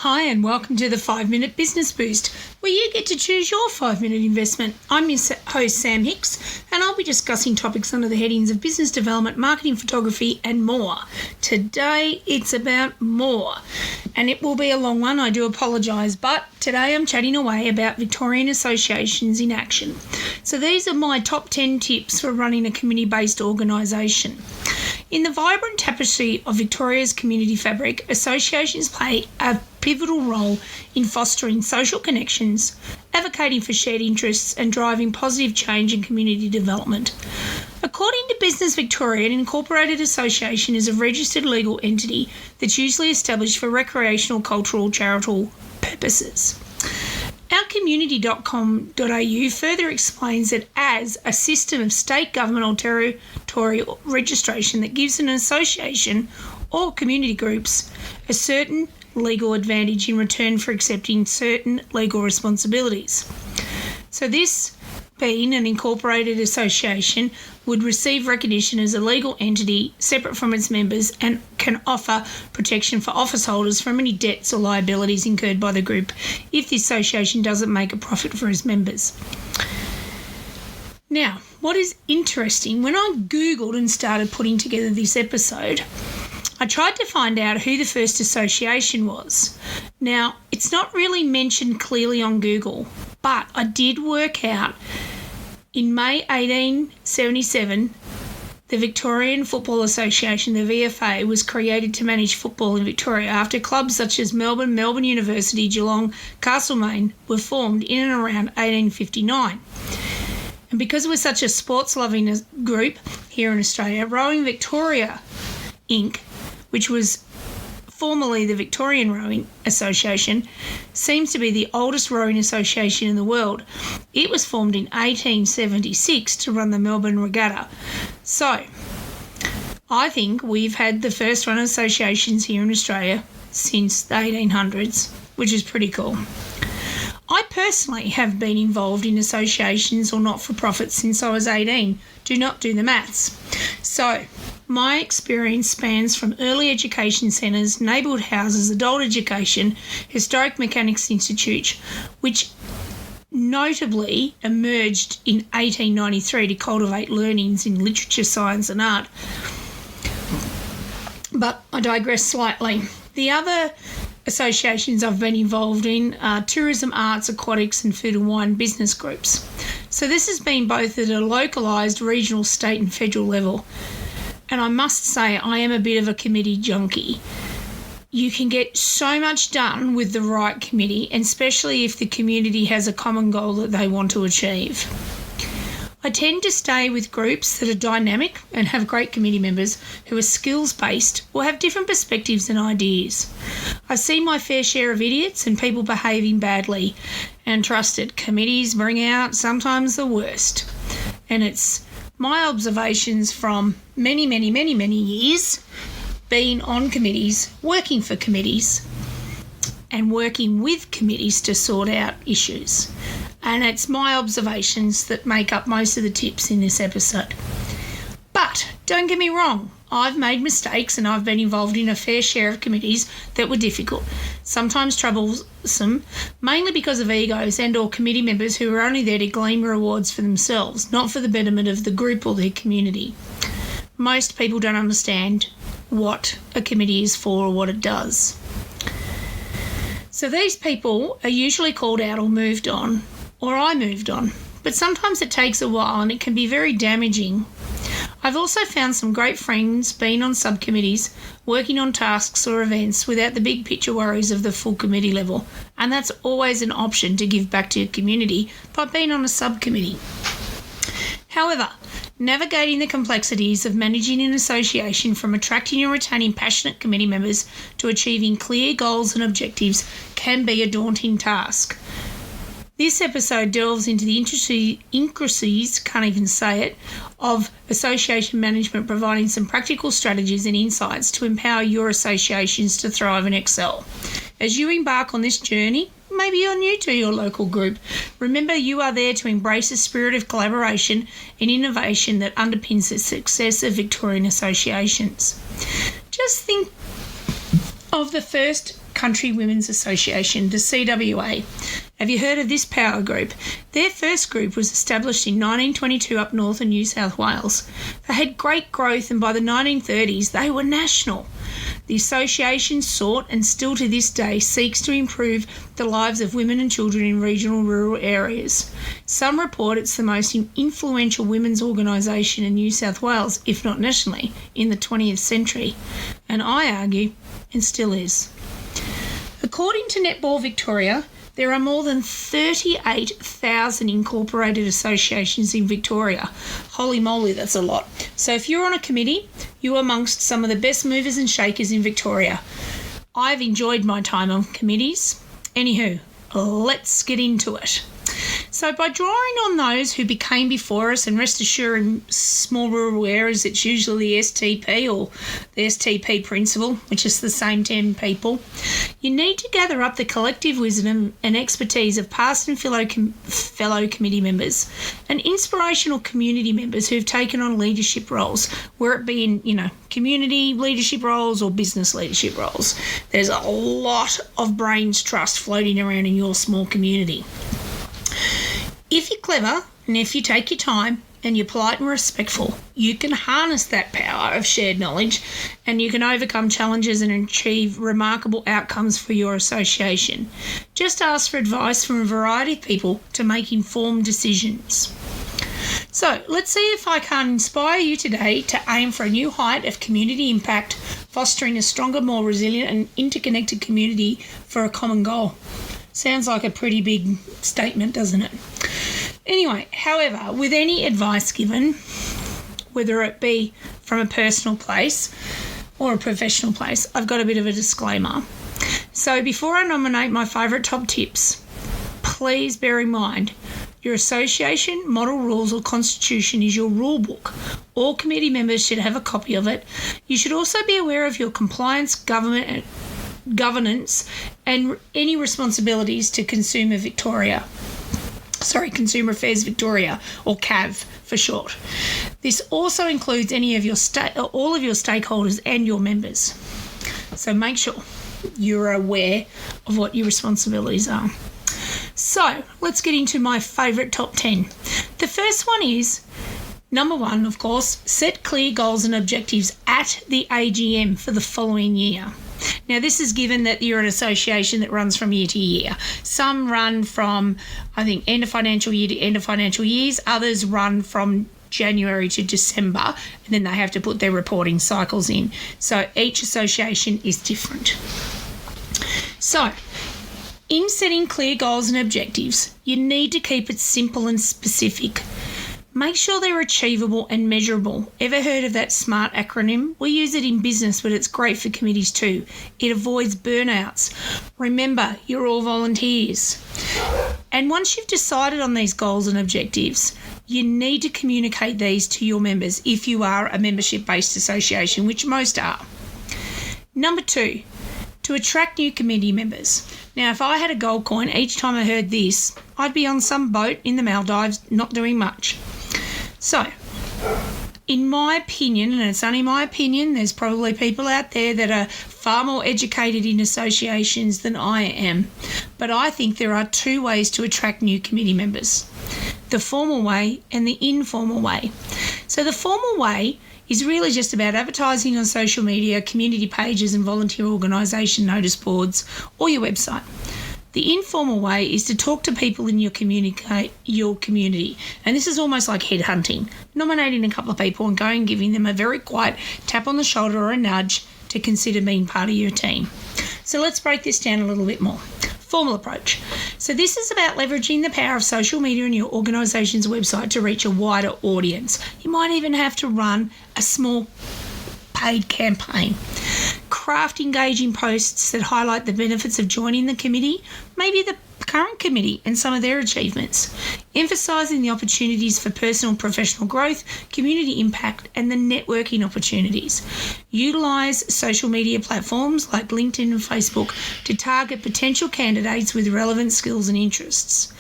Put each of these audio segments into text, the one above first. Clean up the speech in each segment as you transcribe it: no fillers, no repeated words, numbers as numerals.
Hi and welcome to the 5-Minute Business Boost, where you get to choose your 5-minute investment. I'm your host Sam Hicks and I'll be discussing topics under the headings of business development, marketing, photography and more. Today it's about more and it will be a long one, I do apologise, but today I'm chatting away about Victorian Associations in action. So these are my top 10 tips for running a community-based organisation. In the vibrant tapestry of Victoria's community fabric, associations play a pivotal role in fostering social connections, advocating for shared interests and driving positive change and community development. According to Business Victoria, an incorporated association is a registered legal entity that's usually established for recreational, cultural, charitable purposes. Our community.com.au further explains that as a system of state government or territorial registration that gives an association or community groups a certain legal advantage in return for accepting certain legal responsibilities. So this, being an incorporated association, would receive recognition as a legal entity separate from its members and can offer protection for office holders from any debts or liabilities incurred by the group if the association doesn't make a profit for its members. Now, what is interesting, when I Googled and started putting together this episode, I tried to find out who the first association was. Now, it's not really mentioned clearly on Google, but I did work out in May 1877, the Victorian Football Association, the VFA, was created to manage football in Victoria after clubs such as Melbourne University, Geelong, Castlemaine were formed in and around 1859. And because we're such a sports-loving group here in Australia, Rowing Victoria Inc., which was formerly the Victorian Rowing Association, seems to be the oldest rowing association in the world. It was formed in 1876 to run the Melbourne Regatta. So, I think we've had the first run associations here in Australia since the 1800s, which is pretty cool. I personally have been involved in associations or not-for-profits since I was 18. Do not do the maths. So, my experience spans from early education centres, neighbourhood houses, adult education, historic mechanics institute, which notably emerged in 1893 to cultivate learnings in literature, science and art. But I digress slightly. The other associations I've been involved in are tourism, arts, aquatics and food and wine business groups. So this has been both at a localised, regional, state and federal level. And I must say I am a bit of a committee junkie. You can get so much done with the right committee, and especially if the community has a common goal that they want to achieve. I tend to stay with groups that are dynamic and have great committee members who are skills-based or have different perspectives and ideas. I've seen my fair share of idiots and people behaving badly, and trust it, committees bring out sometimes the worst. And it's my observations from many years being on committees, working for committees and working with committees to sort out issues. And it's my observations that make up most of the tips in this episode. But don't get me wrong, I've made mistakes and I've been involved in a fair share of committees that were difficult, sometimes troublesome, mainly because of egos and or committee members who are only there to glean rewards for themselves, not for the betterment of the group or their community. Most people don't understand what a committee is for or what it does. So these people are usually called out or moved on, or I moved on, but sometimes it takes a while and it can be very damaging. I've also found some great friends being on subcommittees, working on tasks or events without the big picture worries of the full committee level, and that's always an option to give back to your community by being on a subcommittee. However, navigating the complexities of managing an association, from attracting and retaining passionate committee members to achieving clear goals and objectives, can be a daunting task. This episode delves into the intricacies, can't even say it, of association management, providing some practical strategies and insights to empower your associations to thrive and excel. As you embark on this journey, maybe you're new to your local group, remember you are there to embrace a spirit of collaboration and innovation that underpins the success of Victorian associations. Just think of the first Country Women's Association, the CWA. Have you heard of this power group? Their first group was established in 1922 up north in New South Wales. They had great growth, and by the 1930s they were national. The association sought, and still to this day seeks, to improve the lives of women and children in regional rural areas. Some report it's the most influential women's organisation in New South Wales, if not nationally, in the 20th century. And I argue it still is. According to Netball Victoria, there are more than 38,000 incorporated associations in Victoria. Holy moly, that's a lot. So if you're on a committee, you're amongst some of the best movers and shakers in Victoria. I've enjoyed my time on committees. Anywho, let's get into it. So by drawing on those who became before us, and rest assured in small rural areas it's usually the STP or the STP principle, which is the same 10 people, you need to gather up the collective wisdom and expertise of past and fellow committee members and inspirational community members who've taken on leadership roles, where it be in, community leadership roles or business leadership roles. There's a lot of brains trust floating around in your small community. If you're clever and if you take your time and you're polite and respectful, you can harness that power of shared knowledge and you can overcome challenges and achieve remarkable outcomes for your association. Just ask for advice from a variety of people to make informed decisions. So let's see if I can inspire you today to aim for a new height of community impact, fostering a stronger, more resilient and interconnected community for a common goal. Sounds like a pretty big statement, doesn't it? Anyway, however, with any advice given, whether it be from a personal place or a professional place, I've got a bit of a disclaimer. So before I nominate my favourite top tips, please bear in mind your association, model rules or constitution is your rule book. All committee members should have a copy of it. You should also be aware of your compliance, governance and any responsibilities to Consumer Affairs Victoria, or CAV for short. This also includes any of your all of your stakeholders and your members. So make sure you're aware of what your responsibilities are. So let's get into my favourite top 10. The first one is, number 1, of course, set clear goals and objectives at the AGM for the following year. Now, this is given that you're an association that runs from year to year. Some run from, end of financial year to end of financial years. Others run from January to December, and then they have to put their reporting cycles in. So each association is different. So, in setting clear goals and objectives, you need to keep it simple and specific. Make sure they're achievable and measurable. Ever heard of that SMART acronym? We use it in business, but it's great for committees too. It avoids burnouts. Remember, you're all volunteers. And once you've decided on these goals and objectives, you need to communicate these to your members if you are a membership-based association, which most are. Number 2, to attract new committee members. Now, if I had a gold coin, each time I heard this, I'd be on some boat in the Maldives not doing much. So, in my opinion, and it's only my opinion, there's probably people out there that are far more educated in associations than I am, but I think there are 2 ways to attract new committee members: the formal way and the informal way. So the formal way is really just about advertising on social media, community pages and volunteer organisation notice boards, or your website. The informal way is to talk to people in your community. And this is almost like headhunting, nominating a couple of people and going and giving them a very quiet tap on the shoulder or a nudge to consider being part of your team. So let's break this down a little bit more. Formal approach. So this is about leveraging the power of social media and your organisation's website to reach a wider audience. You might even have to run a small paid campaign. Craft engaging posts that highlight the benefits of joining the committee, maybe the current committee and some of their achievements, emphasising the opportunities for personal and professional growth, community impact and the networking opportunities. Utilise social media platforms like LinkedIn and Facebook to target potential candidates with relevant skills and interests.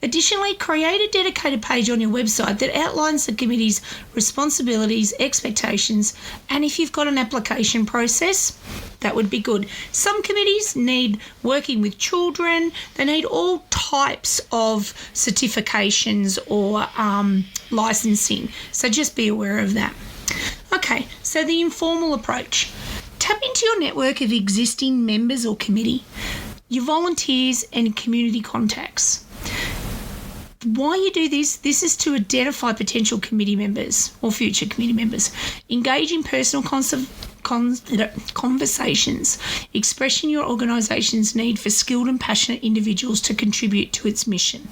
Additionally, create a dedicated page on your website that outlines the committee's responsibilities, expectations, and if you've got an application process, that would be good. Some committees need working with children. They need all types of certifications or licensing. So just be aware of that. Okay, so the informal approach. Tap into your network of existing members or committee, your volunteers and community contacts. Why you do this is to identify potential committee members or future committee members. Engage in personal conversations, expressing your organisation's need for skilled and passionate individuals to contribute to its mission.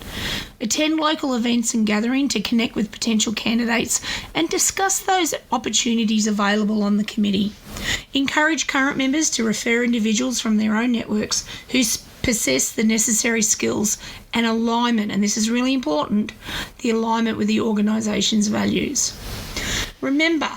Attend local events and gatherings to connect with potential candidates and discuss those opportunities available on the committee. Encourage current members to refer individuals from their own networks who possess the necessary skills and alignment, and this is really important, the alignment with the organisation's values. Remember,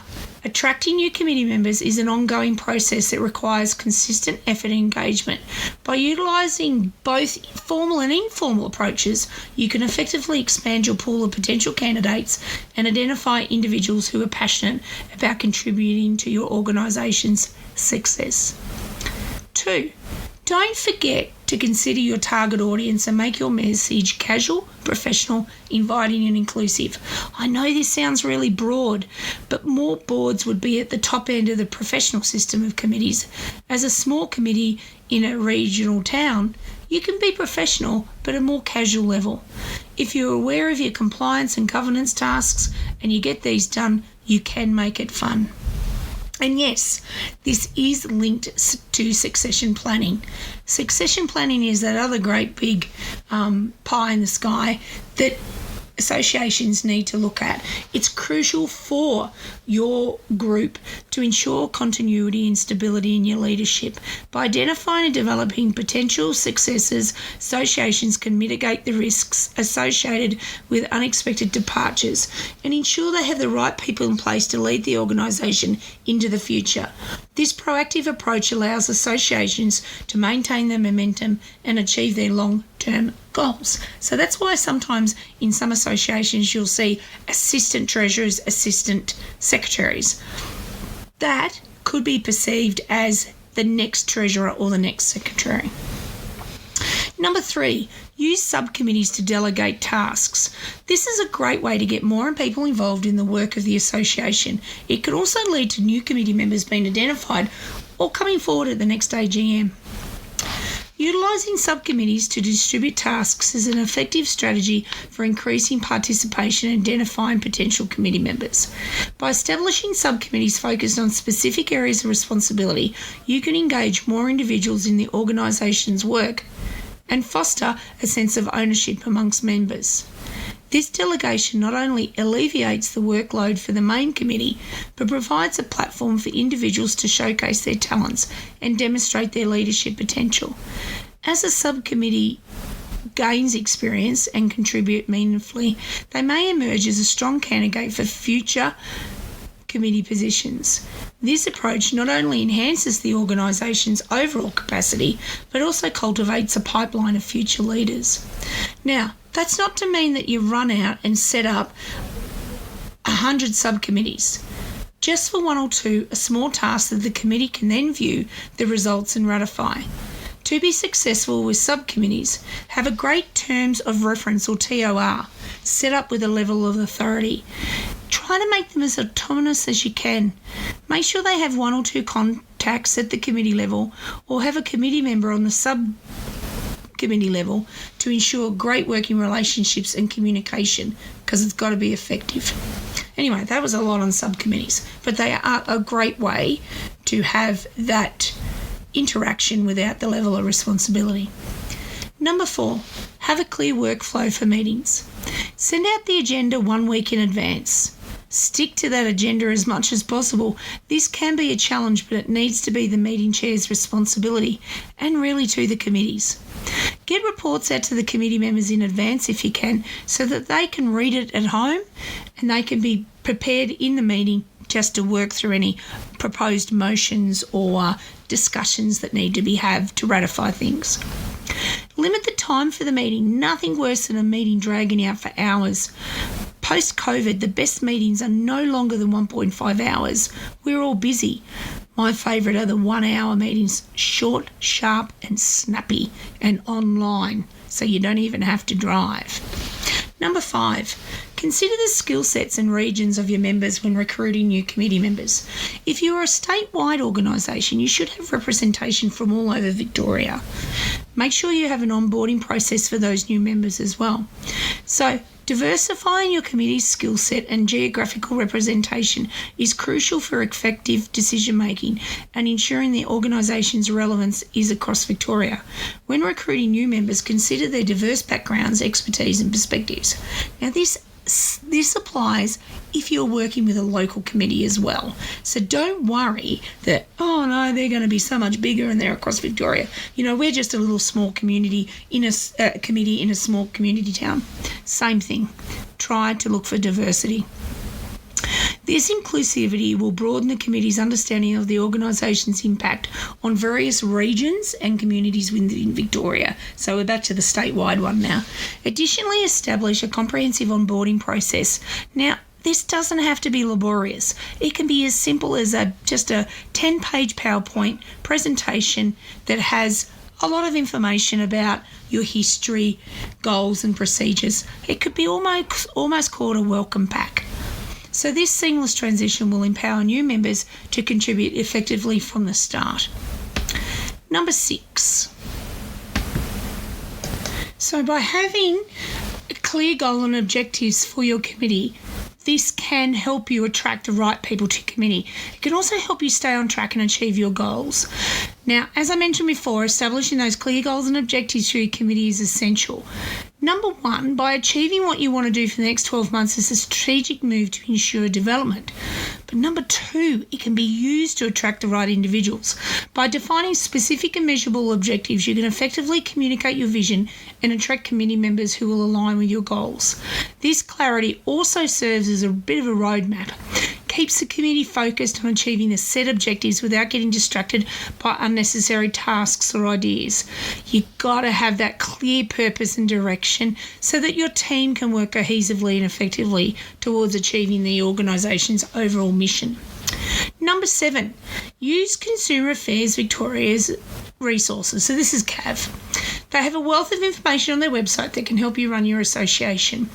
attracting new committee members is an ongoing process that requires consistent effort and engagement. By utilising both formal and informal approaches, you can effectively expand your pool of potential candidates and identify individuals who are passionate about contributing to your organisation's success. 2. Don't forget to consider your target audience and make your message casual, professional, inviting and inclusive. I know this sounds really broad, but more boards would be at the top end of the professional system of committees. As a small committee in a regional town, you can be professional but at a more casual level. If you're aware of your compliance and governance tasks and you get these done, you can make it fun. And yes, this is linked to succession planning. Succession planning is that other great big pie in the sky that associations need to look at. It's crucial for your group to ensure continuity and stability in your leadership. By identifying and developing potential successors, associations can mitigate the risks associated with unexpected departures and ensure they have the right people in place to lead the organisation into the future. This proactive approach allows associations to maintain their momentum and achieve their long-term goals. So that's why sometimes in some associations you'll see assistant treasurers, assistant secretaries. That could be perceived as the next treasurer or the next secretary. Number 3, use subcommittees to delegate tasks. This is a great way to get more people involved in the work of the association. It can also lead to new committee members being identified or coming forward at the next AGM. Utilising subcommittees to distribute tasks is an effective strategy for increasing participation and identifying potential committee members. By establishing subcommittees focused on specific areas of responsibility, you can engage more individuals in the organisation's work and foster a sense of ownership amongst members. This delegation not only alleviates the workload for the main committee, but provides a platform for individuals to showcase their talents and demonstrate their leadership potential. As a subcommittee gains experience and contribute meaningfully, they may emerge as a strong candidate for future committee positions. This approach not only enhances the organisation's overall capacity, but also cultivates a pipeline of future leaders. Now, that's not to mean that you run out and set up 100 subcommittees. Just for 1 or 2, a small task that the committee can then view the results and ratify. To be successful with subcommittees, have a great terms of reference or TOR set up with a level of authority. Try to make them as autonomous as you can. Make sure they have 1 or 2 contacts at the committee level or have a committee member on the subcommittee level to ensure great working relationships and communication, because it's got to be effective. Anyway, that was a lot on subcommittees, but they are a great way to have that interaction without the level of responsibility. Number 4, have a clear workflow for meetings. Send out the agenda 1 week in advance. Stick to that agenda as much as possible. This can be a challenge, but it needs to be the meeting chair's responsibility and really to the committees. Get reports out to the committee members in advance if you can, so that they can read it at home and they can be prepared in the meeting just to work through any proposed motions or discussions that need to be had to ratify things. Limit the time for the meeting. Nothing worse than a meeting dragging out for hours. Post-COVID, the best meetings are no longer than 1.5 hours. We're all busy. My favourite are the 1 hour meetings, short, sharp and snappy and online, so you don't even have to drive. Number 5, consider the skill sets and regions of your members when recruiting new committee members. If you are a statewide organisation, you should have representation from all over Victoria. Make sure you have an onboarding process for those new members as well. So, diversifying your committee's skill set and geographical representation is crucial for effective decision making and ensuring the organisation's relevance is across Victoria. When recruiting new members, consider their diverse backgrounds, expertise and perspectives. Now this applies if you're working with a local committee as well. So don't worry that, oh no, they're going to be so much bigger and they're across Victoria. You know, we're just a little small community in a committee in a small community town. Same thing. Try to look for diversity. This inclusivity will broaden the committee's understanding of the organisation's impact on various regions and communities within Victoria. So we're back to the statewide one now. Additionally, establish a comprehensive onboarding process. Now, this doesn't have to be laborious. It can be as simple as just a 10-page PowerPoint presentation that has a lot of information about your history, goals and procedures. It could be almost called a welcome pack. So this seamless transition will empower new members to contribute effectively from the start. Number 6. So by having a clear goal and objectives for your committee, this can help you attract the right people to committee. It can also help you stay on track and achieve your goals. Now, as I mentioned before, establishing those clear goals and objectives for your committee is essential. Number 1, by achieving what you want to do for the next 12 months is a strategic move to ensure development. But number 2, it can be used to attract the right individuals. By defining specific and measurable objectives, you can effectively communicate your vision and attract committee members who will align with your goals. This clarity also serves as a bit of a roadmap. Keeps the committee focused on achieving the set objectives without getting distracted by unnecessary tasks or ideas. You've got to have that clear purpose and direction so that your team can work cohesively and effectively towards achieving the organisation's overall mission. Number 7, use Consumer Affairs Victoria's resources. So this is CAV. They have a wealth of information on their website that can help you run your association.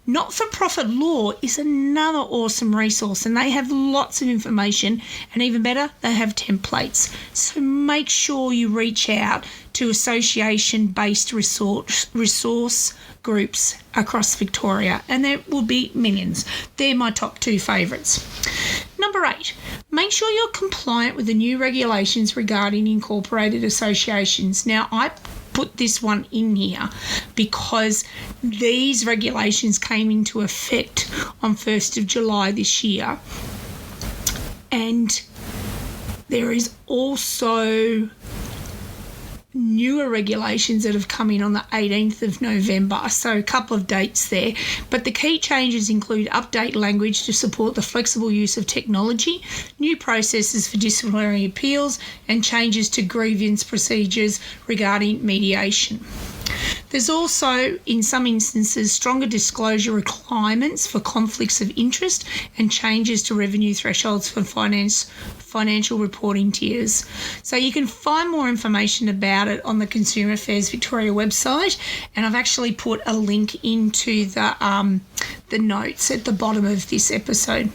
Not-for-profit law is another awesome resource, and they have lots of information, and even better, they have templates. So make sure you reach out to association-based resource groups across Victoria, and there will be millions. They're my top 2 favourites. Number 8, make sure you're compliant with the new regulations regarding incorporated associations. Now, I put this one in here because these regulations came into effect on 1st of July this year, and there is also newer regulations that have come in on the 18th of November, so a couple of dates there. But the key changes include update language to support the flexible use of technology, new processes for disciplinary appeals, and changes to grievance procedures regarding mediation. There's also, in some instances, stronger disclosure requirements for conflicts of interest and changes to revenue thresholds for financial reporting tiers. So you can find more information about it on the Consumer Affairs Victoria website, and I've actually put a link into the notes at the bottom of this episode.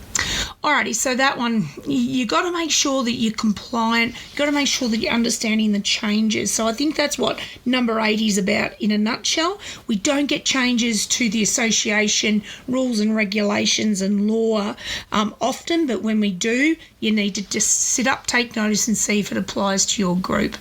Alrighty, so that one, you got to make sure that you're compliant. You got to make sure that you're understanding the changes. So I think that's what number 8 is about in a nutshell. We don't get changes to the association rules and regulations and law often, but when we do, you need to just sit up, take notice and see if it applies to your group.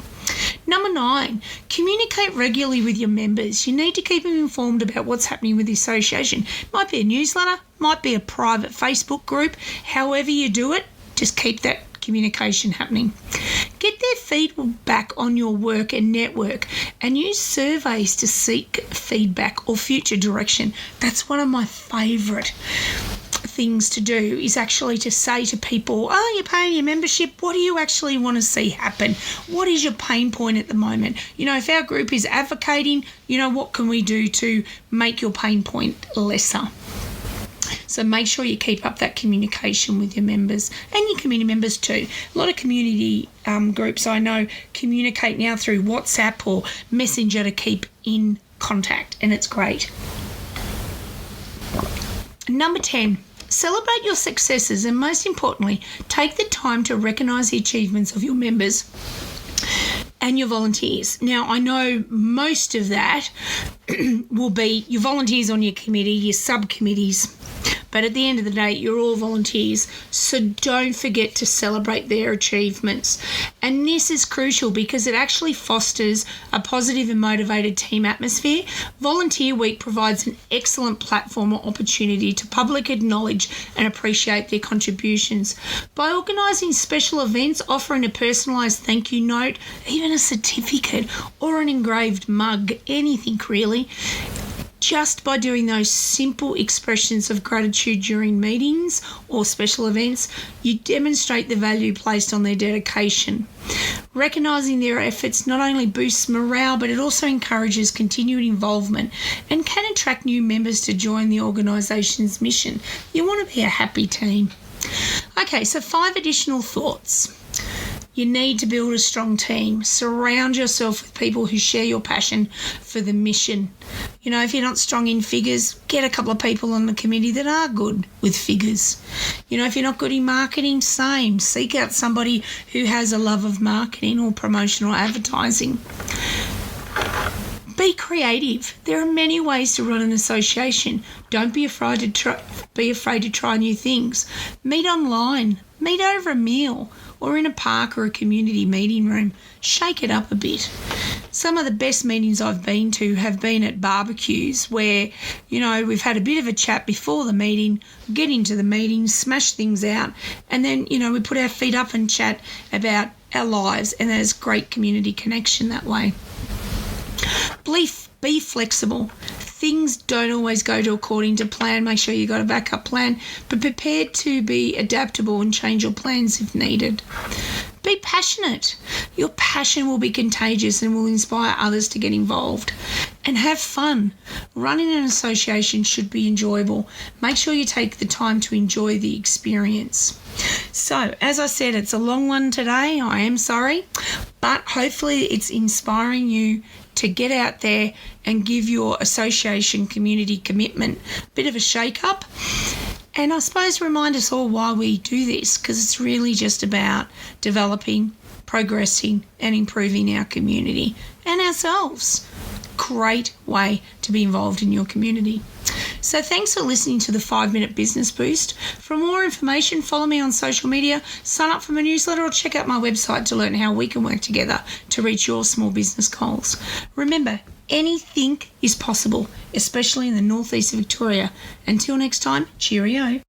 Number 9, communicate regularly with your members. You need to keep them informed about what's happening with the association. Might be a newsletter, might be a private Facebook group. However you do it, just keep that communication happening. Get their feedback on your work and network, and use surveys to seek feedback or future direction. That's one of my favourite things to do is actually to say to people, oh, you're paying your membership, what do you actually want to see happen? What is your pain point at the moment? If our group is advocating, what can we do to make your pain point lesser? So make sure you keep up that communication with your members and your community members too. A lot of community groups I know communicate now through WhatsApp or Messenger to keep in contact, and it's great. Number 10, celebrate your successes, and most importantly, take the time to recognise the achievements of your members and your volunteers. Now, I know most of that will be your volunteers on your committee, your subcommittees, but at the end of the day, you're all volunteers, so don't forget to celebrate their achievements. And this is crucial because it actually fosters a positive and motivated team atmosphere. Volunteer Week provides an excellent platform or opportunity to publicly acknowledge and appreciate their contributions. By organising special events, offering a personalised thank you note, even a certificate or an engraved mug, anything really, just by doing those simple expressions of gratitude during meetings or special events, you demonstrate the value placed on their dedication. Recognising their efforts not only boosts morale, but it also encourages continued involvement and can attract new members to join the organisation's mission. You want to be a happy team. Okay, so 5 additional thoughts. You need to build a strong team. Surround yourself with people who share your passion for the mission. If you're not strong in figures, get a couple of people on the committee that are good with figures. If you're not good in marketing, same. Seek out somebody who has a love of marketing or promotional advertising. Be creative. There are many ways to run an association. Don't be afraid to try new things. Meet online. Meet over a meal or in a park or a community meeting room. Shake it up a bit. Some of the best meetings I've been to have been at barbecues where, we've had a bit of a chat before the meeting, get into the meeting, smash things out, and then, we put our feet up and chat about our lives, and there's great community connection that way. Be flexible. Things don't always go according to plan. Make sure you got a backup plan, but prepared to be adaptable and change your plans if needed. Be passionate. Your passion will be contagious and will inspire others to get involved. And have fun. Running an association should be enjoyable. Make sure you take the time to enjoy the experience. So, as I said, it's a long one today. I am sorry, but hopefully it's inspiring you to get out there and give your association community commitment a bit of a shake-up. And I suppose remind us all why we do this, because it's really just about developing, progressing and improving our community and ourselves. Great way to be involved in your community. So thanks for listening to the 5-Minute Business Boost. For more information, follow me on social media, sign up for my newsletter, or check out my website to learn how we can work together to reach your small business goals. Remember, anything is possible, especially in the northeast of Victoria. Until next time, cheerio.